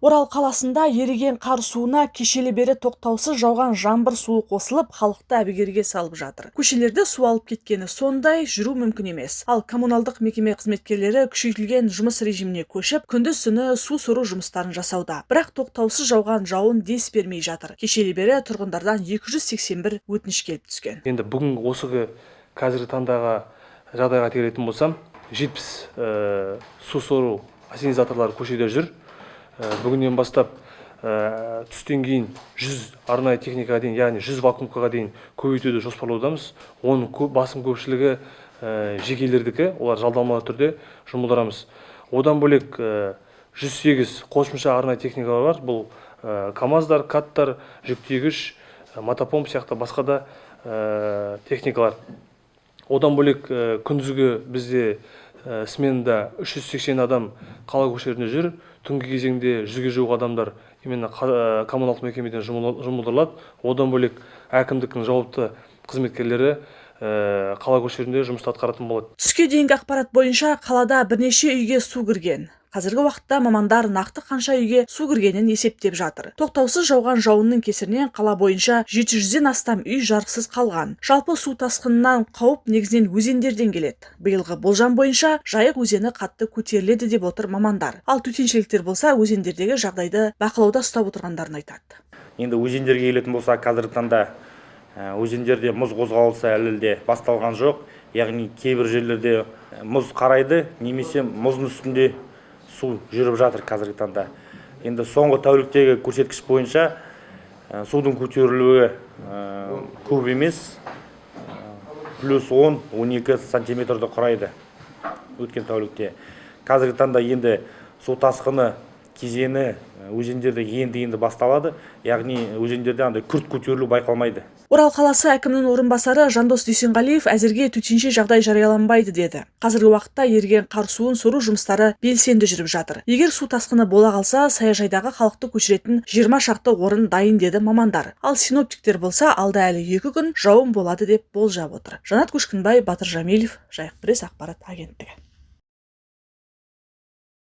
Орал қаласында еріген қар суына кешелі бері тоқтаусыз жауған жаңбыр суы қосылып, халықты әбігерге салып жатыр. Көшелерде су алып кеткені сондай, жүру мүмкін емес. Ал коммуналдық мекеме қызметкерлері күшейтілген жұмыс режиміне көшіп, күндіз-түні су сору жұмыстарын жасауда. Бірақ тоқтаусыз жауған жауын дес бермей жатыр. Кешелі бері тұрғындардан 281 өтініш келіп түскен. Енді бүгін осы қазіргі таңдағы жағдайға келетін болсам, 70 су сору ассенизаторлары көшеде жүр. Бүгіннен бастап түстен кейін 100 арнайы техникаға дейін, яғни 100 вакуумкаға дейін көбейтуді жоспарлаудамыз. Оның басым көпшілігі жекелердікі, олар жалдамалы түрде жұмылдырамыз. Одан бөлек 108 қосымша арнайы техникалар бар. Бұл КАМАЗдар, каттар, жүктегіш, мотопомп сияқты басқа да техникалар. Одан бөлек күндізгі бізде сменада 380 адам қала көшелерінде жүр. Түнгі кезеңде 100-ге жуық адамдар именно коммуналдық мекемеден жұмылдырылады. Одан бөлек әкімдіктің жауапты қызметкерлері қала көшелерінде жұмысты атқаратын болады. Түске дейінгі ақпарат бойынша қалада бірнеше үйге су кірген. Қазіргі уақытта мамандар нақты қанша үйге су кіргенін есептеп жатыр. Тоқтаусыз жауған жауынның кесірінен қала бойынша 700-ден астам үй жарықсыз қалған. Жалпы су тасқынынан қауіп негізінен өзендерден келеді. Биылғы болжам бойынша Жайық өзені қатты көтеріледі деп отыр мамандар. Ал төтеншеліктер болса өзендердегі жағдайды бақылауда ұстап отырғандарын айтады. Енді өзендерге келетін болса, қазіргі таңда өзендерде мұз қозғалысы әлі де басталған жоқ. Яғни кейбір жерлерде мұз қарайды, немесе мұздың үстінде су жүріп жатыр қазіргі таңда. Енді соңғы тәуліктегі көрсеткіш бойынша судың көтерілуі көп емес, плюс 10-12 сантиметрді құрайды өткен тәулікте. Қазіргі таңда енді су тасқыны кезеңі өзендерде енді басталады, яғни өзендерде күрт көтерілу байқалмайды. Орал қаласы әкімінің орынбасары Жандос Дүйсенғалиев әзірге төтенше жағдай жарияланбайды деді. Қазіргі уақытта еріген қар суын сору жұмыстары белсенді жүріп жатыр. Егер су тасқыны бола қалса, саяжайдағы халықты көшіретін 20 шақты орын дайын деді мамандар. Ал синоптиктер болса, алда әлі 2 күн жауын болады деп болжап отыр. Жанат Көшкінбай, Батыр Жамилев, Жайық пресс ақпарат агенттігі.